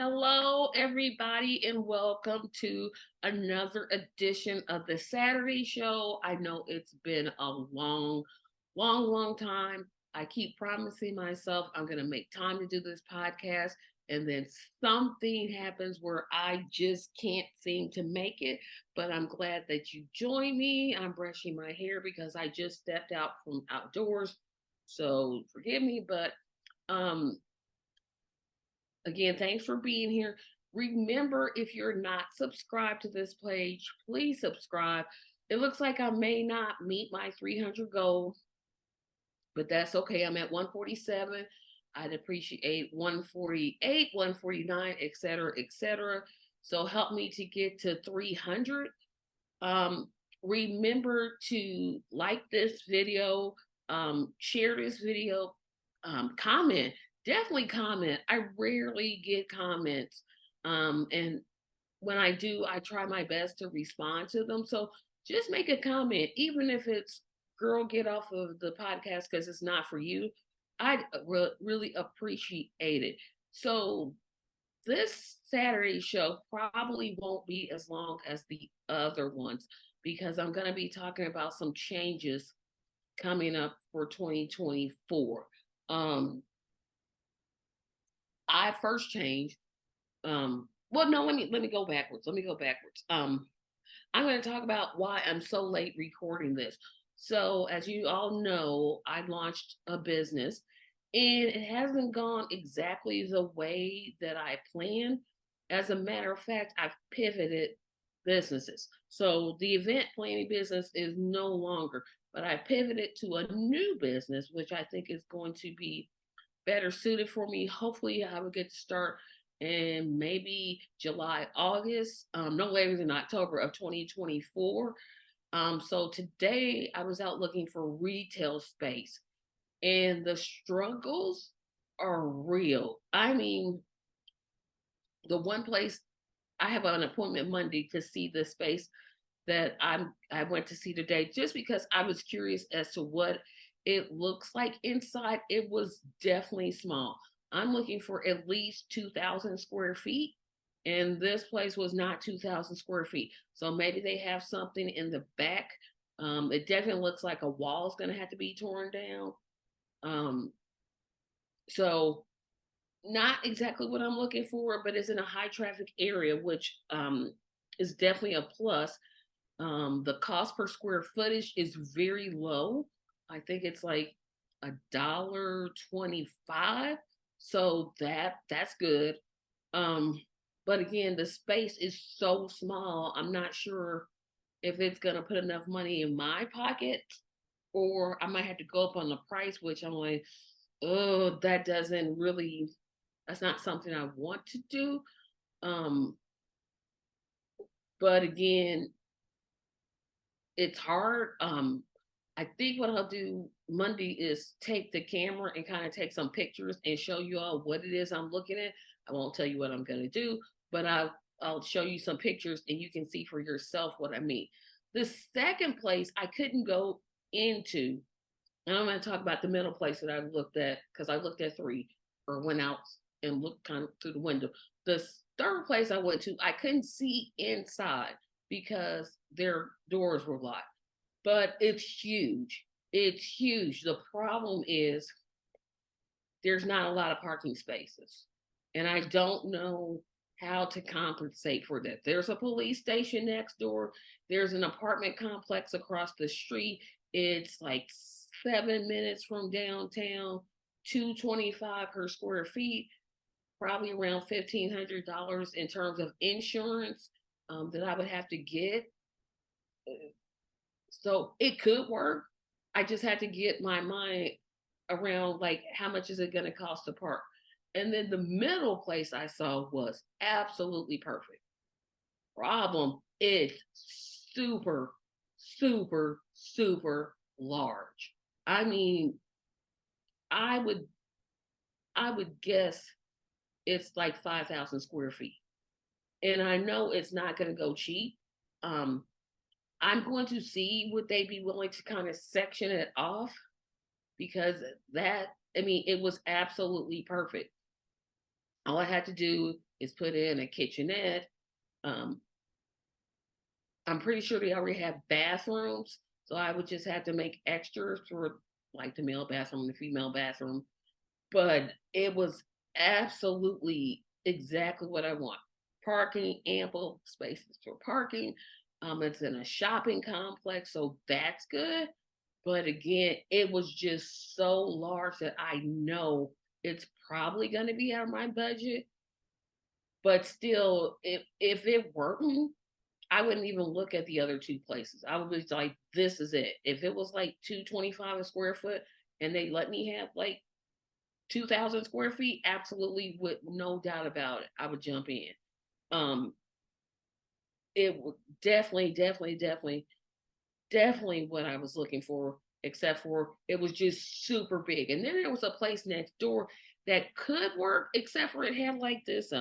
Hello, everybody, and welcome to another edition of the Saturday Show. I know it's been a long time. I keep promising myself I'm going to make time to do this podcast, and then something happens where I just can't seem to make it. But I'm glad that you joined me. I'm brushing my hair because I just stepped out from outdoors. So forgive me, but um again, thanks for being here. Remember, if you're not subscribed to this page, please subscribe. It looks like I may not meet my 300 goal, but that's okay. I'm at 147. I'd appreciate 148, 149, etc., etc. So help me to get to 300. Um, Remember to like this video, share this video, comment. Definitely comment. I rarely get comments. And when I do, I try my best to respond to them. So just make a comment, even if it's girl, get off of the podcast because it's not for you. I really appreciate it. So this Saturday show probably won't be as long as the other ones because I'm going to be talking about some changes coming up for 2024. Um, I first changed. Well, no, let me go backwards. Let me go backwards. I'm going to talk about why I'm so late recording this. So, as you all know, I launched a business and it hasn't gone exactly the way that I planned. As a matter of fact, I've pivoted businesses. So, the event planning business is no longer, but I pivoted to a new business, which I think is going to be better suited for me. Hopefully, I will get to start in maybe July, August, no later than October of 2024. So today I was out looking for retail space, and the struggles are real. I mean, the one place I have an appointment Monday to see the space that I went to see today just because I was curious as to what it looks like inside. It was definitely small. I'm looking for at least 2,000 square feet, and this place was not 2,000 square feet. So maybe they have something in the back. It definitely looks like a wall is going to have to be torn down. Um, so not exactly what I'm looking for, but it's in a high traffic area, which is definitely a plus. The cost per square footage is very low. I think it's like $1.25. So that's good. Um, but again, the space is so small. I'm not sure if it's gonna put enough money in my pocket, or I might have to go up on the price, which I'm like, oh, that doesn't really. That's not something I want to do. Um, but again, it's hard. I think what I'll do Monday is take the camera and kind of take some pictures and show you all what it is I'm looking at. I won't tell you what I'm going to do, but I'll show you some pictures and you can see for yourself what I mean. The second place I couldn't go into, and I'm going to talk about the middle place that I looked at because I looked at three or went out and looked kind of through the window. The third place I went to, I couldn't see inside because their doors were locked, but it's huge. It's huge. The problem is there's not a lot of parking spaces. And I don't know how to compensate for that. There's a police station next door, there's an apartment complex across the street. It's like 7 minutes from downtown, 225 per square feet, probably around $1,500 in terms of insurance that I would have to get. So it could work. I just had to get my mind around like how much is it going to cost to park. And then the middle place I saw was absolutely perfect. Problem is super, super large. I mean, I would I would guess it's like 5,000 square feet. And I know it's not going to go cheap. Um, I'm going to see would they be willing to kind of section it off because that, I mean, it was absolutely perfect. All I had to do is put in a kitchenette. Um, I'm pretty sure they already have bathrooms, so I would just have to make extras for like the male bathroom, the female bathroom. But it was absolutely exactly what I want. Parking, ample spaces for parking. It's in a shopping complex, so that's good. But again, it was just so large that I know it's probably going to be out of my budget. But still, if it weren't, I wouldn't even look at the other two places. I would be like, this is it. If it was like 225 a square foot and they let me have like 2,000 square feet, absolutely, with no doubt about it, I would jump in. Um, it would definitely what I was looking for, except for it was just super big. And then there was a place next door that could work, except for it had like this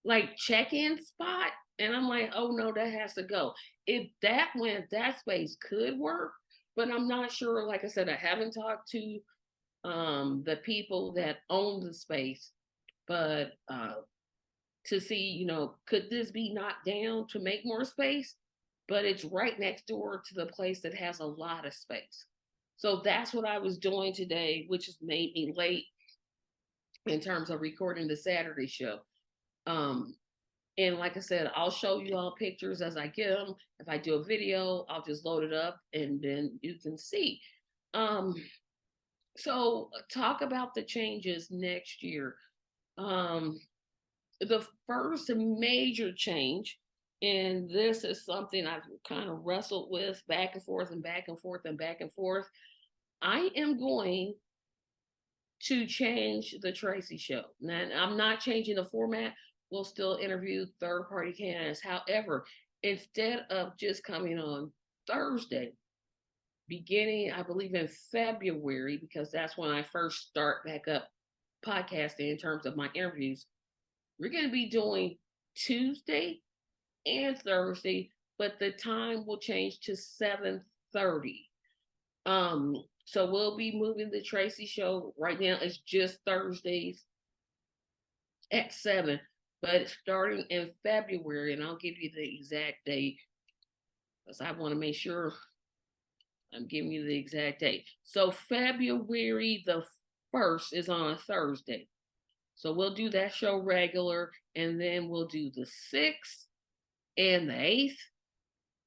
like check-in spot. And I'm like, oh no, that has to go. If that went, that space could work, but I'm not sure. Like I said, I haven't talked to the people that own the space, but to see, could this be knocked down to make more space? But it's right next door to the place that has a lot of space. So that's what I was doing today, which has made me late in terms of recording the Saturday show. Um, and like I said, I'll show you all pictures as I get them. If I do a video, I'll just load it up and then you can see. Um, so talk about the changes next year. Um, the first major change, and this is something I've kind of wrestled with back and forth and back and forth and back and forth. I am going to change the Tracy show. Now, I'm not changing the format. We'll still interview third party candidates. However, instead of just coming on Thursday, beginning, I believe, in February, because that's when I first start back up podcasting in terms of my interviews, we're going to be doing Tuesday and Thursday, but the time will change to 7:30. So we'll be moving the Tracy show. Right now it's just Thursdays at 7, but starting in February, and I'll give you the exact date because I want to make sure I'm giving you the exact date. So February the 1st is on a Thursday. So we'll do that show regular, and then we'll do the 6th and the 8th,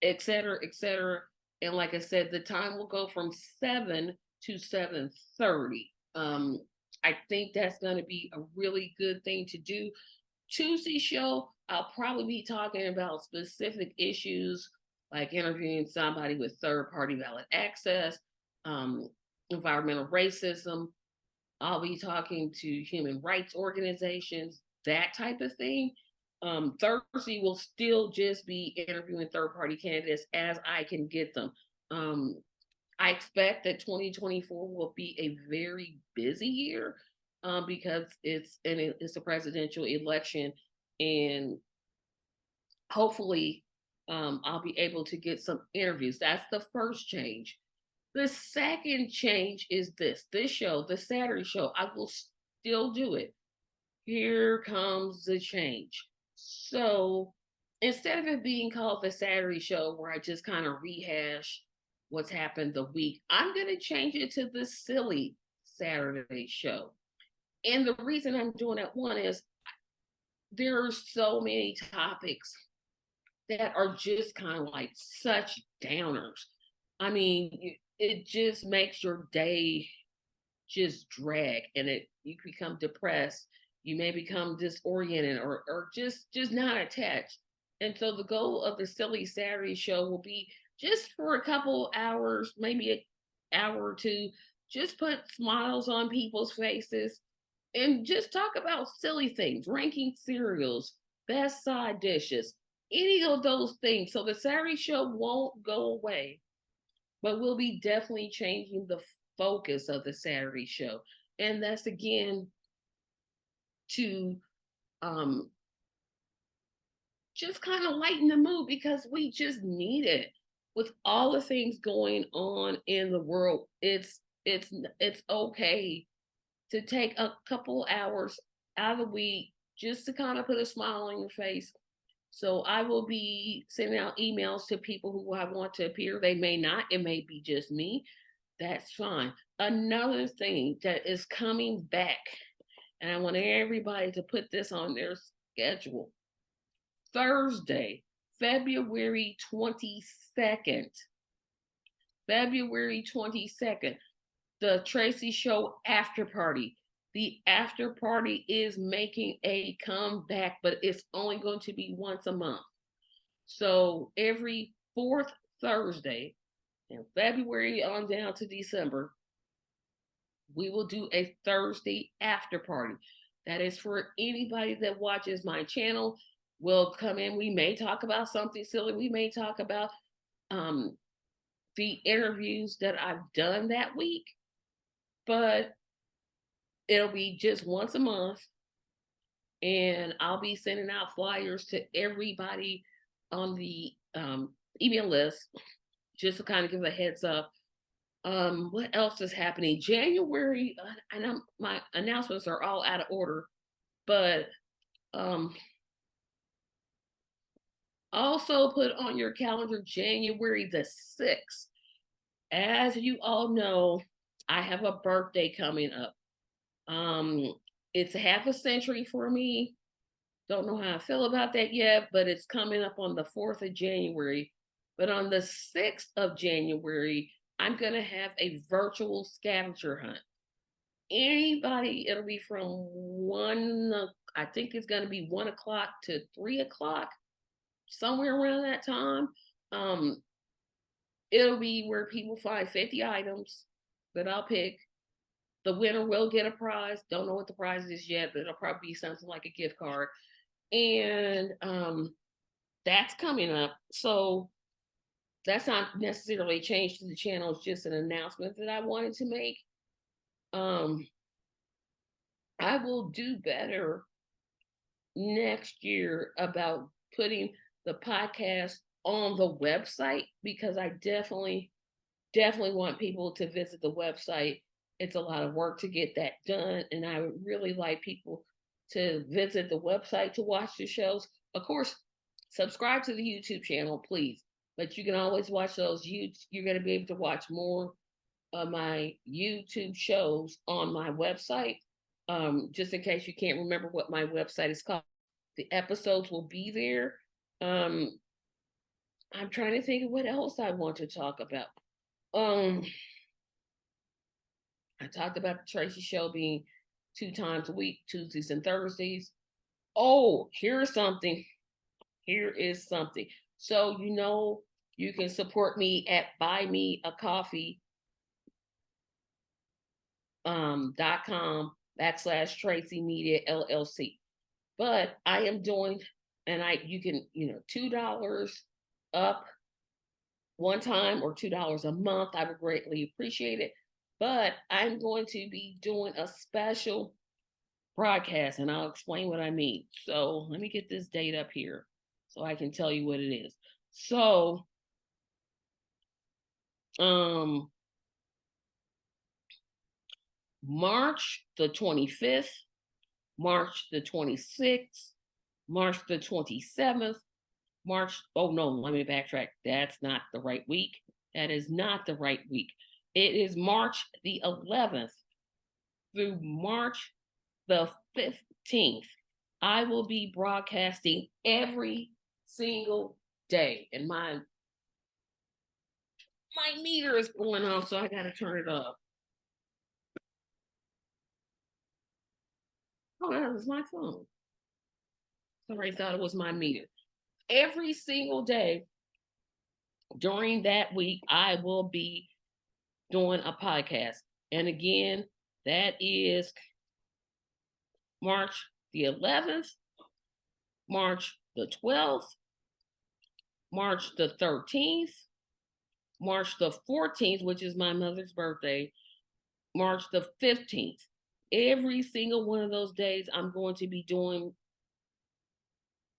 et cetera, et cetera. And like I said, the time will go from 7 to 7:30. I think that's going to be a really good thing to do. Tuesday show, I'll probably be talking about specific issues like interviewing somebody with third party ballot access, um, environmental racism. I'll be talking to human rights organizations, that type of thing. Thursday will still just be interviewing third party candidates as I can get them. I expect that 2024 will be a very busy year because it's a presidential election, and hopefully I'll be able to get some interviews. That's the first change. The second change is this show, the Saturday show. I will still do it. Here comes the change. So instead of it being called the Saturday show, where I just kind of rehash what's happened the week, I'm going to change it to the silly Saturday show. And the reason I'm doing that, one is there are so many topics that are just kind of like such downers. I mean, it just makes your day just drag, and you become depressed. You may become disoriented or just not attached. And so the goal of the Silly Saturday show will be just for a couple hours, maybe an hour or two, just put smiles on people's faces and just talk about silly things, ranking cereals, best side dishes, any of those things. So the Saturday show won't go away, but we'll be definitely changing the focus of the Saturday show. And that's again to um, just kind of lighten the mood because we just need it. With all the things going on in the world, it's okay to take a couple hours out of the week just to kind of put a smile on your face. So I will be sending out emails to people who I want to appear. They may not, it may be just me. That's fine. Another thing that is coming back, and I want everybody to put this on their schedule. Thursday, February 22nd. February 22nd, the Tracy Show after party. The after party is making a comeback, but it's only going to be once a month. So every fourth Thursday in February on down to December, we will do a Thursday after party. That is for anybody that watches my channel. Will come in. We may talk about something silly. We may talk about um, the interviews that I've done that week, but it'll be just once a month. And I'll be sending out flyers to everybody on the email list just to kind of give a heads up. What else is happening? January, and my announcements are all out of order, but also put on your calendar January the 6th. As you all know, I have a birthday coming up. It's a half a century for me. Don't know how I feel about that yet, but it's coming up on the 4th of January. But on the 6th of January, I'm going to have a virtual scavenger hunt. Anybody, it'll be from 1, I think it's going to be 1 o'clock to 3 o'clock, somewhere around that time. It'll be where people find 50 items that I'll pick. The winner will get a prize. Don't know what the prize is yet, but it'll probably be something like a gift card. And that's coming up. So that's not necessarily a change to the channel. It's just an announcement that I wanted to make. I will do better next year about putting the podcast on the website, because I definitely want people to visit the website. It's a lot of work to get that done, and I would really like people to visit the website to watch the shows. Of course, subscribe to the YouTube channel, please. But you can always watch those. You're going to be able to watch more of my YouTube shows on my website. Just in case you can't remember what my website is called, the episodes will be there. I'm trying to think of what else I want to talk about. I talked about the Tracy Show being 2 times a week, Tuesdays and Thursdays. Oh, here's something. Here is something. So, you can support me at buymeacoffee.com/TRACYMedia LLC. But I am doing, and you can, $2 up one time or $2 a month. I would greatly appreciate it. But I'm going to be doing a special broadcast, and I'll explain what I mean. So let me get this date up here so I can tell you what it is. So, March the 25th, March the 26th, March the 27th, oh no, let me backtrack. That's not the right week. That is not the right week. It is March the 11th through March the 15th. I will be broadcasting every single day. And my meter is going off, so I got to turn it off. Oh, that was my phone. Sorry, I thought it was my meter. Every single day during that week, I will be doing a podcast. And again, that is March the 11th, March the 12th, March the 13th, March the 14th, which is my mother's birthday, March the 15th. Every single one of those days, I'm going to be doing,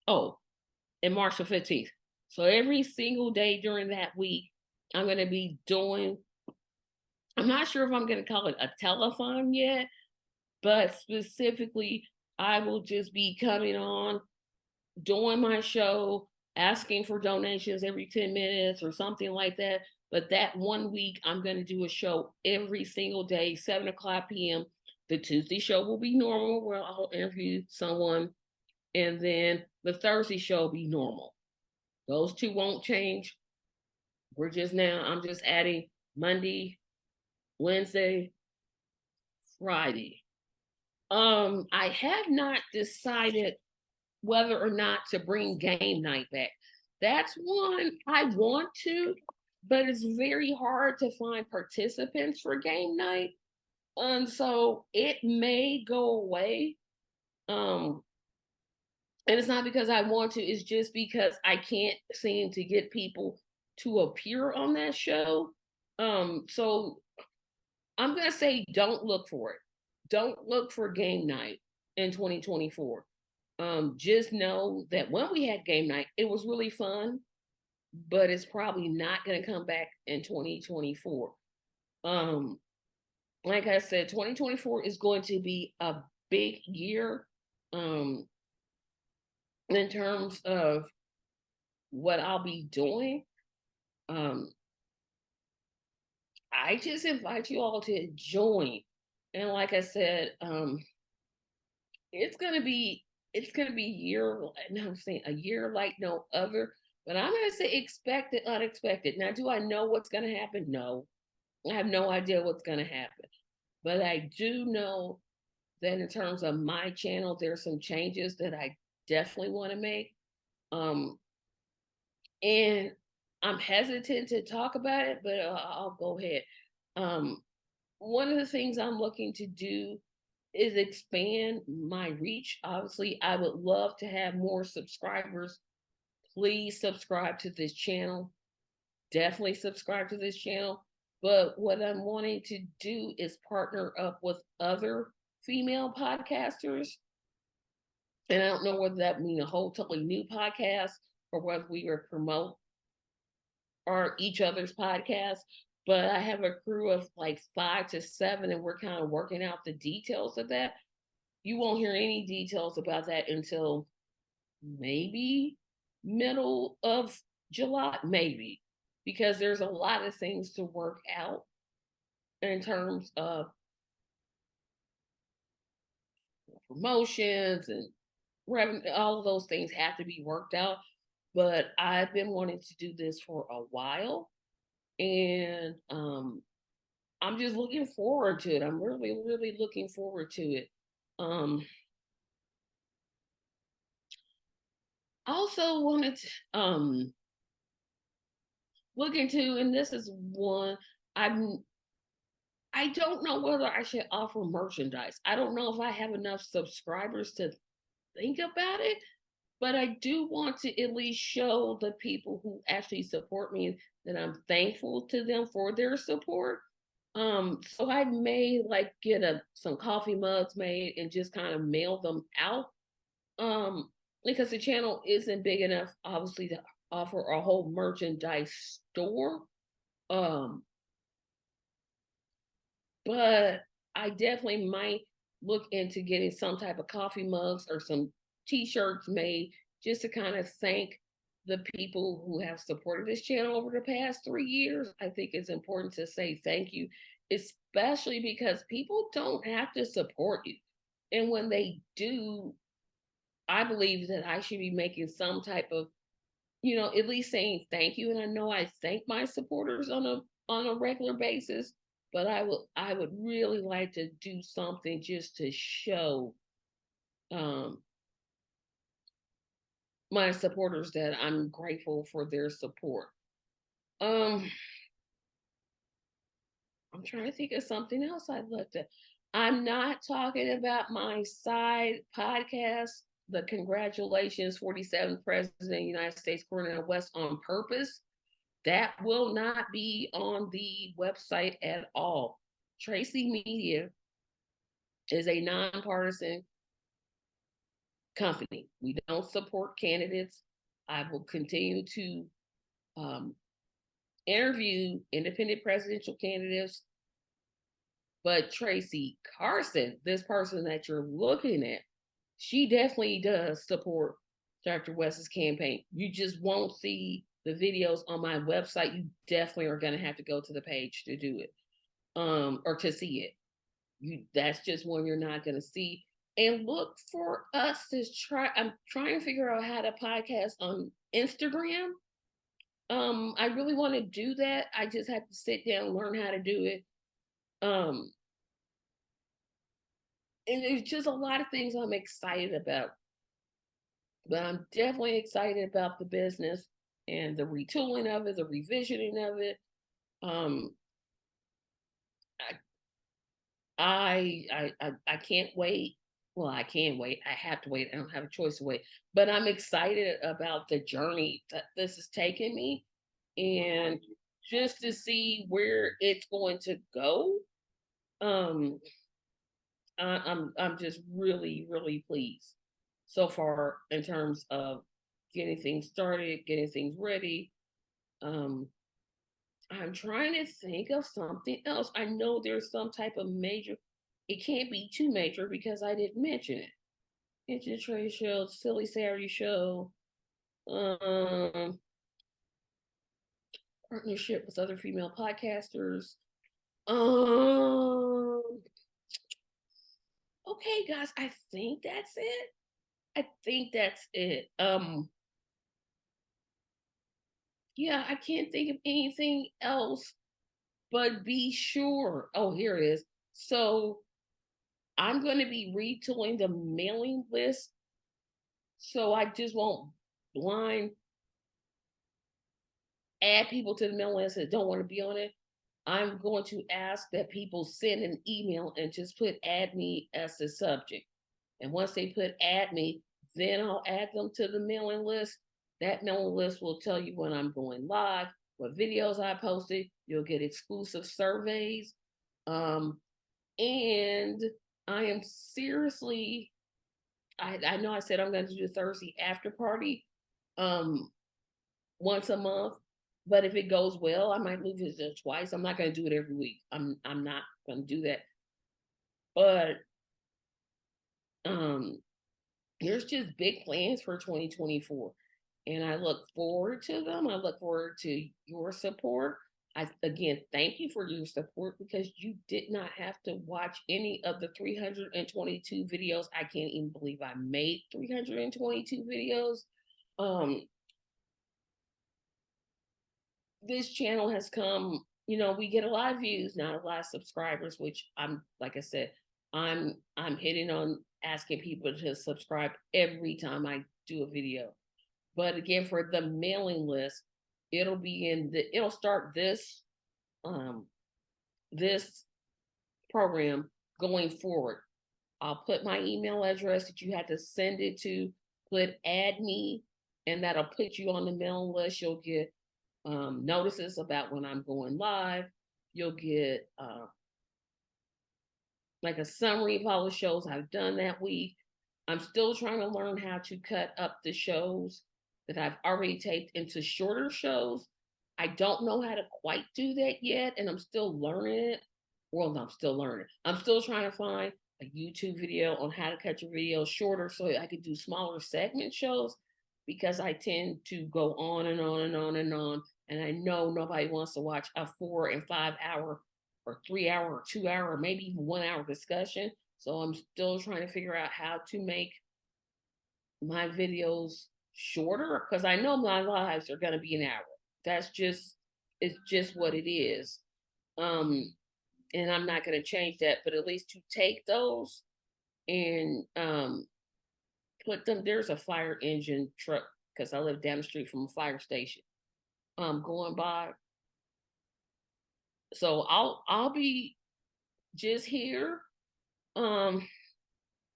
and March the 15th. So every single day during that week, I'm going to be doing, I'm not sure if I'm going to call it a telethon yet, but specifically, I will just be coming on, doing my show, asking for donations every 10 minutes or something like that. But that one week, I'm going to do a show every single day, 7 o'clock p.m. The Tuesday show will be normal, where I'll interview someone. And then the Thursday show will be normal. Those two won't change. I'm just adding Monday, Wednesday, Friday. I have not decided whether or not to bring game night back. That's one I want to, but it's very hard to find participants for game night. And so it may go away. Um, and it's not because I want to, it's just because I can't seem to get people to appear on that show. So I'm gonna say don't look for it. Don't look for game night in 2024. Just know that when we had game night, it was really fun, but it's probably not gonna come back in 2024. Um, like I said, 2024 is going to be a big year um in terms of what I'll be doing. Um, I just invite you all to join. And like I said, it's gonna be year, no, I'm saying a year like no other. But I'm gonna say expected, unexpected. Now, do I know what's gonna happen? No, I have no idea what's gonna happen. But I do know that in terms of my channel, there's some changes that I definitely want to make. Um, and I'm hesitant to talk about it, but I'll go ahead. Um, One of the things I'm looking to do is expand my reach. Obviously, I would love to have more subscribers. Please subscribe to this channel. Definitely subscribe to this channel. But what I'm wanting to do is partner up with other female podcasters. And I don't know whether that means a whole totally new podcast or whether we would promote our each other's podcast. But I have a crew of like 5 to 7, and we're kind of working out the details of that. You won't hear any details about that until maybe middle of July, maybe, because there's a lot of things to work out in terms of promotions and revenue. All of those things have to be worked out. But I've been wanting to do this for a while, and I'm just looking forward to it. I'm really, really looking forward to it. Um, I also wanted to look into, and this is one I'm I don't know whether I should offer merchandise. I don't know if I have enough subscribers to think about it, but I do want to at least show the people who actually support me that I'm thankful to them for their support. So I may like get some coffee mugs made and just kind of mail them out. Because the channel isn't big enough, obviously, to offer a whole merchandise store. Um, but I definitely might look into getting some type of coffee mugs or some t-shirts made just to kind of thank the people who have supported this channel over the past 3 years. I think it's important to say thank you, especially because people don't have to support you. And when they do, I believe that I should be making some type of, at least saying thank you. And I know I thank my supporters on a regular basis, but I would really like to do something just to show um, my supporters that I'm grateful for their support. Um, I'm trying to think of something else I'd love to. I'm not talking about my side podcast, the Congratulations 47th President of the United States, Cornel West, on purpose. That will not be on the website at all. TRACYMedia is a nonpartisan company. We don't support candidates. I will continue to um, interview independent presidential candidates. But Tracy Carson, this person that you're looking at, she definitely does support Dr. West's campaign. You just won't see the videos on my website. You definitely are going to have to go to the page to do it, or to see it. That's just one you're not going to see. And look for us to try. I'm trying to figure out how to podcast on Instagram. I really want to do that. I just have to sit down and learn how to do it. Um, and there's just a lot of things I'm excited about. But I'm definitely excited about the business and the retooling of it, the revisioning of it. Um, I can't wait. Well, I can wait. I have to wait. I don't have a choice to wait. But I'm excited about the journey that this is taking me, and just to see where it's going to go. Um, I'm just really really pleased so far in terms of getting things started, getting things ready. Um, I'm trying to think of something else. I know there's some type of major. It can't be too major because I didn't mention it. It's a trade show, silly Saturday show, um, partnership with other female podcasters. Um, okay, guys, I think that's it. I think that's it. Yeah, I can't think of anything else. But be sure. Oh, here it is. So I'm going to be retooling the mailing list, so I just won't blind add people to the mailing list that don't want to be on it. I'm going to ask that people send an email and just put add me as the subject. And once they put add me, then I'll add them to the mailing list. That mailing list will tell you when I'm going live, what videos I posted. You'll get exclusive surveys. Um, and I am seriously, I know I said I'm going to do a Thursday after party once a month, but if it goes well, I might move it twice. I'm not going to do it every week. I'm not going to do that. But um, there's just big plans for 2024, and I look forward to them. I look forward to your support. I again thank you for your support, because you did not have to watch any of the 322 videos. I can't even believe I made 322 videos. Um, this channel has come, we get a lot of views, not a lot of subscribers, which I'm, like I said, I'm hitting on asking people to subscribe every time I do a video. But again, for the mailing list, it'll start um this program going forward. I'll put my email address that you had to send it to, put add me, and that'll put you on the mailing list. You'll get notices about when I'm going live. You'll get like a summary of all the shows I've done that week. I'm still trying to learn how to cut up the shows that I've already taped into shorter shows. I don't know how to quite do that yet, and I'm still learning it. Well, no, I'm still learning. I'm still trying to find a YouTube video on how to cut your videos shorter so I could do smaller segment shows, because I tend to go on and on and on and on. And I know nobody wants to watch a 4 and 5 hour or 3 hour or 2 hour or maybe even 1 hour discussion. So I'm still trying to figure out how to make my videos shorter, because I know my lives are going to be an hour. That's just, it's just what it is. Um, and I'm not going to change that, but at least to take those and put them, there's a fire engine truck, because I live down the street from a fire station going by. So I'll be just here um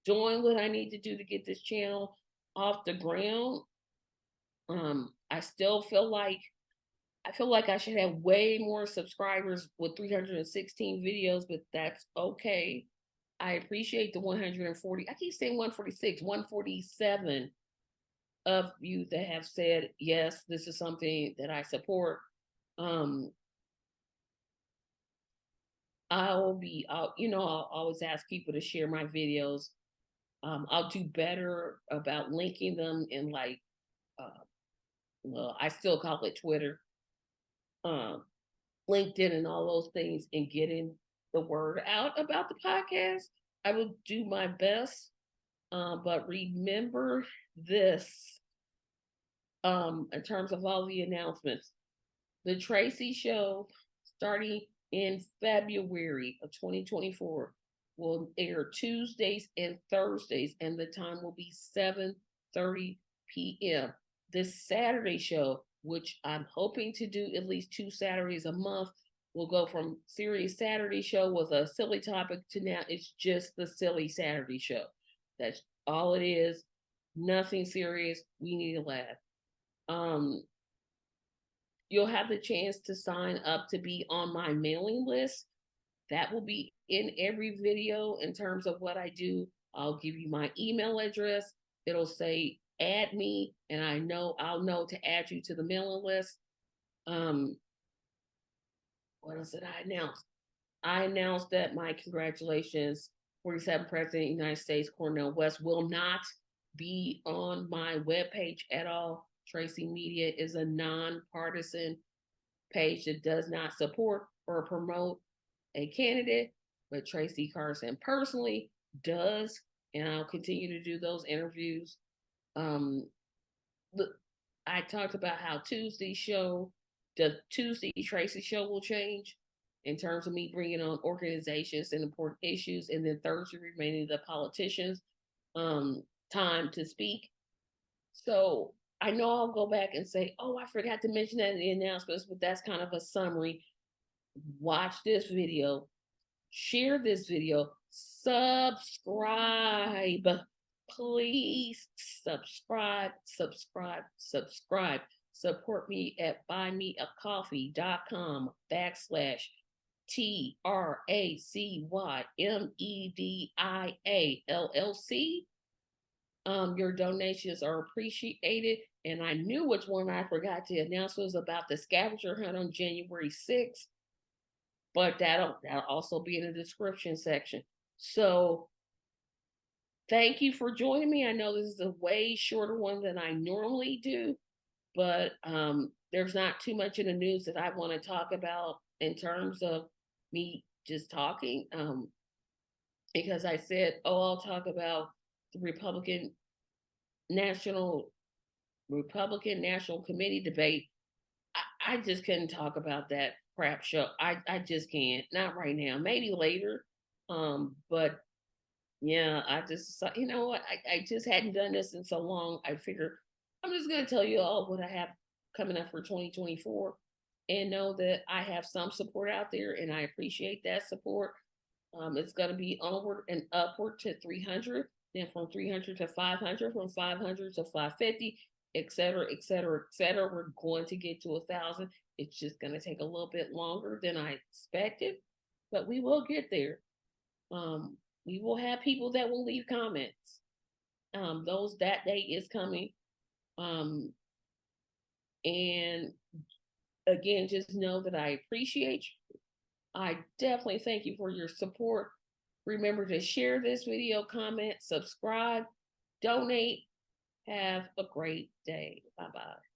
doing what I need to do to get this channel off the ground. I still feel like I should have way more subscribers with 316 videos, but that's okay. I appreciate the 140. I keep saying 146, 147 of you that have said yes, this is something that I support. Um, I'll always ask people to share my videos. I'll do better about linking them in like, uh, well, I still call it Twitter, um, LinkedIn, and all those things, and getting the word out about the podcast. I will do my best, but remember this, in terms of all the announcements. The Tracy Show, starting in February of 2024, will air Tuesdays and Thursdays, and the time will be 7:30 p.m. This Saturday show, which I'm hoping to do at least 2 Saturdays a month, will go from serious Saturday show with a silly topic to now it's just the silly Saturday show. That's all it is. Nothing serious. We need to laugh. Um, You'll have the chance to sign up to be on my mailing list. That will be in every video in terms of what I do. I'll give you my email address. It'll say add me, and I'll know to add you to the mailing list. Um, what else did I announce? I announced that my congratulations, 47th President of the United States, Cornel West, will not be on my webpage at all. Tracy Media is a nonpartisan page that does not support or promote a candidate, but Tracy Carson personally does, and I'll continue to do those interviews. Um, I talked about how the Tuesday Tracy show will change in terms of me bringing on organizations and important issues, and then Thursday remaining the politicians' um, time to speak. So I know I'll go back and say, oh, I forgot to mention that in the announcements, but that's kind of a summary. Watch this video, share this video, subscribe. Please subscribe. Support me at buymeacoffee.com/TRACYMEDIALLC. Your donations are appreciated. And I knew which one I forgot to announce was about the scavenger hunt on January 6th, but that'll also be in the description section. So thank you for joining me. I know this is a way shorter one than I normally do, but there's not too much in the news that I want to talk about in terms of me just talking. Because I said, oh, I'll talk about the National Republican National Committee debate. I just couldn't talk about that crap show. I just can't. Not right now. Maybe later. But yeah, I just thought, you know what? I just hadn't done this in so long. I figured I'm just gonna tell you all what I have coming up for 2024, and know that I have some support out there, and I appreciate that support. It's gonna be onward and upward to 300, then from 300 to 500, from 500 to 550, et cetera, et cetera, et cetera. We're going to get to 1,000. It's just gonna take a little bit longer than I expected, but we will get there. Um, we will have people that will leave comments. Those that day is coming. Um, and again, just know that I appreciate you. I definitely thank you for your support. Remember to share this video, comment, subscribe, donate. Have a great day. Bye bye.